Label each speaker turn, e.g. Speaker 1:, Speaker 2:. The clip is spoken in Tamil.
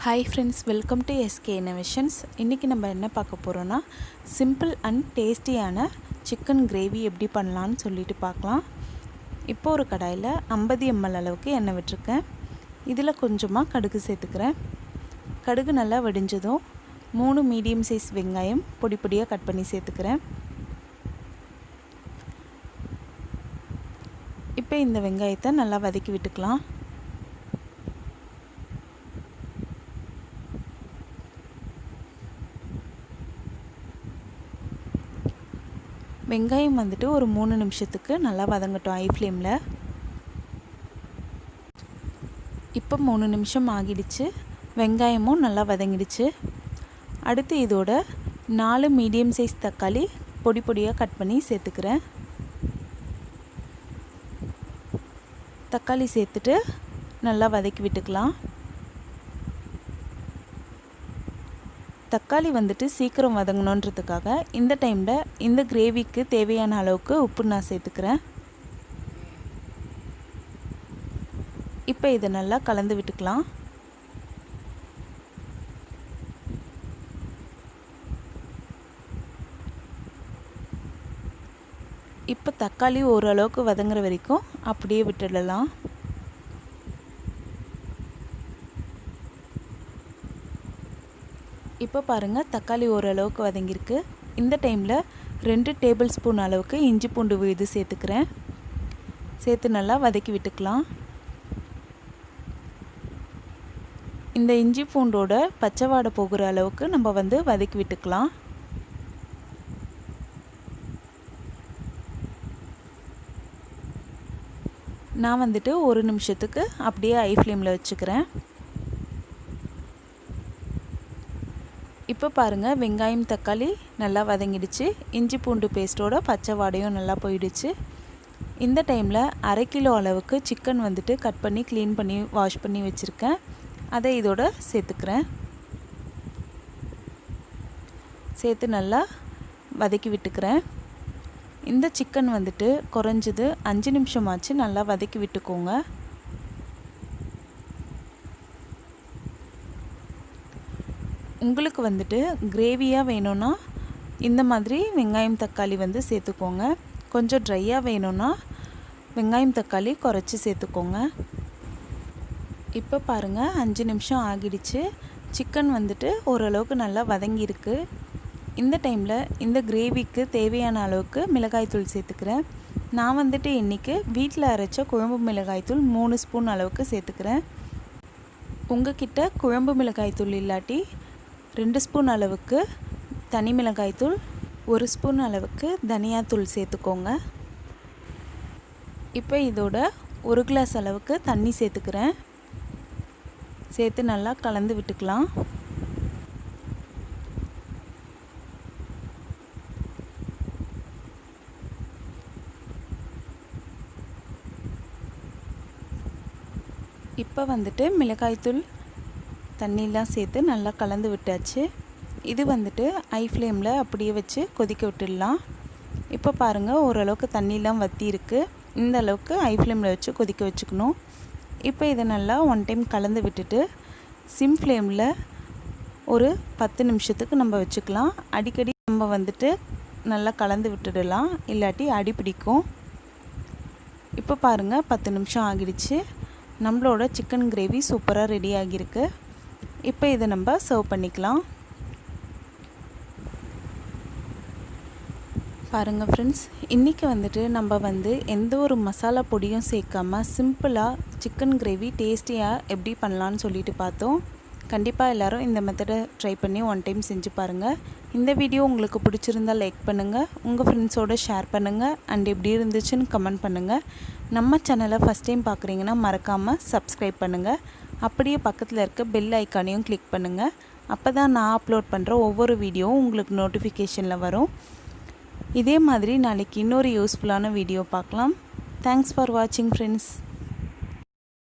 Speaker 1: Hi friends, welcome to SK Innovations. இன்னைக்கு நம்ம என்ன பார்க்க போறோம்னா சிம்பிள் அண்ட் டேஸ்டியான சிக்கன் கிரேவி எப்படி பண்ணலாம்னு சொல்லிட்டு பார்க்கலாம். இப்போ ஒரு கடாயில 50 ml அளவுக்கு எண்ணெய் விட்டுருக்கேன். இதில் கொஞ்சமாக கடுகு சேர்த்துக்கிறேன். கடுகு நல்லா வெடிஞ்சதும் 3 மீடியம் சைஸ் வெங்காயம் பொடி பொடியாக கட் பண்ணி சேர்த்துக்கிறேன். இப்போ இந்த வெங்காயத்தை நல்லா வதக்கி விட்டுக்கலாம். வெங்காயம் வந்துட்டு ஒரு 3 நிமிஷத்துக்கு நல்லா வதங்கட்டும் ஹை ஃப்ளேமில். இப்போ 3 நிமிஷம் ஆகிடுச்சு. வெங்காயமும் நல்லா வதங்கிடுச்சு. அடுத்து இதோட 4 மீடியம் சைஸ் தக்காளி பொடி பொடியாக கட் பண்ணி சேர்த்துக்கிறேன். தக்காளி சேர்த்துட்டு நல்லா வதக்கி விட்டுக்கலாம். தக்காளி வந்துட்டு சீக்கிரம் வதங்கணுன்றதுக்காக இந்த டைமில் இந்த கிரேவிக்கு தேவையான அளவுக்கு உப்பு நான் சேர்த்துக்கிறேன். இப்போ இதை நல்லா கலந்து விட்டுக்கலாம். இப்போ தக்காளி ஓரளவுக்கு வதங்குற வரைக்கும் அப்படியே விட்டுடலாம். இப்போ பாருங்கள், தக்காளி ஓரளவுக்கு வதங்கியிருக்கு. இந்த டைமில் 2 டேபிள் ஸ்பூன் அளவுக்கு இஞ்சி பூண்டு விழுது சேர்த்துக்கிறேன். சேர்த்து நல்லா வதக்கி விட்டுக்கலாம். இந்த இஞ்சி பூண்டோட பச்சை வாடை போகிற அளவுக்கு நம்ம வதக்கி விட்டுக்கலாம். நான் 1 நிமிஷத்துக்கு அப்படியே ஹை ஃப்ளேமில் வச்சுக்கிறேன். இப்போ பாருங்கள், வெங்காயம் தக்காளி நல்லா வதங்கிடுச்சு. இஞ்சி பூண்டு பேஸ்ட்டோட பச்சை வாடையும் நல்லா போயிடுச்சு. இந்த டைமில் 1/2 கிலோ அளவுக்கு சிக்கன் கட் பண்ணி க்ளீன் பண்ணி வாஷ் பண்ணி வச்சுருக்கேன். அதை இதோட சேர்த்துக்கிறேன். சேர்த்து நல்லா வதக்கி விட்டுக்கிறேன். இந்த சிக்கன் குறைஞ்சது 5 நிமிஷமாச்சு நல்லா வதக்கி விட்டுக்கோங்க. உங்களுக்கு கிரேவியாக வேணும்னா இந்த மாதிரி வெங்காயம் தக்காளி சேர்த்துக்கோங்க. கொஞ்சம் ட்ரையாக வேணும்னா வெங்காயம் தக்காளி குறைச்சி சேர்த்துக்கோங்க. இப்போ பாருங்கள், 5 நிமிஷம் ஆகிடுச்சு. சிக்கன் ஓரளவுக்கு நல்லா வதங்கியிருக்கு. இந்த டைமில் இந்த கிரேவிக்கு தேவையான அளவுக்கு மிளகாய்த்தூள் சேர்த்துக்கிறேன். நான் இன்றைக்கி வீட்டில் அரைச்ச குழம்பு மிளகாய்த்தூள் 3 ஸ்பூன் அளவுக்கு சேர்த்துக்கிறேன். உங்ககிட்ட குழம்பு மிளகாய்த்தூள் இல்லாட்டி 2 ஸ்பூன் அளவுக்கு தனி மிளகாய்த்தூள், 1 ஸ்பூன் அளவுக்கு தனியாத்தூள் சேர்த்துக்கோங்க. இப்போ இதோட 1 கிளாஸ் அளவுக்கு தண்ணி சேர்த்துக்கிறேன். சேர்த்து நல்லா கலந்து விட்டுக்கலாம். இப்போ மிளகாய்த்தூள் தண்ணியெலாம் சேர்த்து நல்லா கலந்து விட்டாச்சு. இது ஹை ஃப்ளேமில் அப்படியே வச்சு கொதிக்க விட்டுடலாம். இப்போ பாருங்கள், ஓரளவுக்கு தண்ணியெலாம் வற்றி இருக்குது. இந்த அளவுக்கு ஹை ஃப்ளேமில் வச்சு கொதிக்க வச்சுக்கணும். இப்போ இதை நல்லா 1 டைம் கலந்து விட்டுட்டு சிம் ஃப்ளேமில் ஒரு 10 நிமிஷத்துக்கு நம்ம வச்சுக்கலாம். அடிக்கடி நம்ம நல்லா கலந்து விட்டுடலாம், இல்லாட்டி அடி பிடிக்கும். இப்போ பாருங்கள், 10 நிமிஷம் ஆகிடுச்சு. நம்மளோட சிக்கன் கிரேவி சூப்பராக ரெடி ஆகியிருக்கு. இப்போ இதை நம்ம சர்வ் பண்ணிக்கலாம். பாருங்கள் ஃப்ரெண்ட்ஸ், இன்றைக்கி நம்ம எந்த ஒரு மசாலா பொடியும் சேர்க்காமல் சிம்பிளாக சிக்கன் கிரேவி டேஸ்டியாக எப்படி பண்ணலான்னு சொல்லிட்டு பார்த்தோம். கண்டிப்பாக எல்லோரும் இந்த மெத்தடை ட்ரை பண்ணி 1 டைம் செஞ்சு பாருங்கள். இந்த வீடியோ உங்களுக்கு பிடிச்சிருந்தால் லைக் பண்ணுங்கள், உங்கள் ஃப்ரெண்ட்ஸோடு ஷேர் பண்ணுங்கள், அண்ட் எப்படி இருந்துச்சுன்னு கமெண்ட் பண்ணுங்கள். நம்ம சேனலை ஃபஸ்ட் டைம் பார்க்குறீங்கன்னா மறக்காமல் சப்ஸ்கிரைப் பண்ணுங்கள். அப்படியே பக்கத்தில் இருக்க பெல் ஐக்கானையும் கிளிக் பண்ணுங்கள். அப்போ தான் நான் அப்லோட் பண்ணுற ஒவ்வொரு வீடியோவும் உங்களுக்கு நோட்டிஃபிகேஷனில் வரும். இதே மாதிரி நாளைக்கு இன்னொரு யூஸ்ஃபுல்லான வீடியோ பார்க்கலாம். தேங்க்ஸ் ஃபார் வாட்சிங் ஃப்ரெண்ட்ஸ்.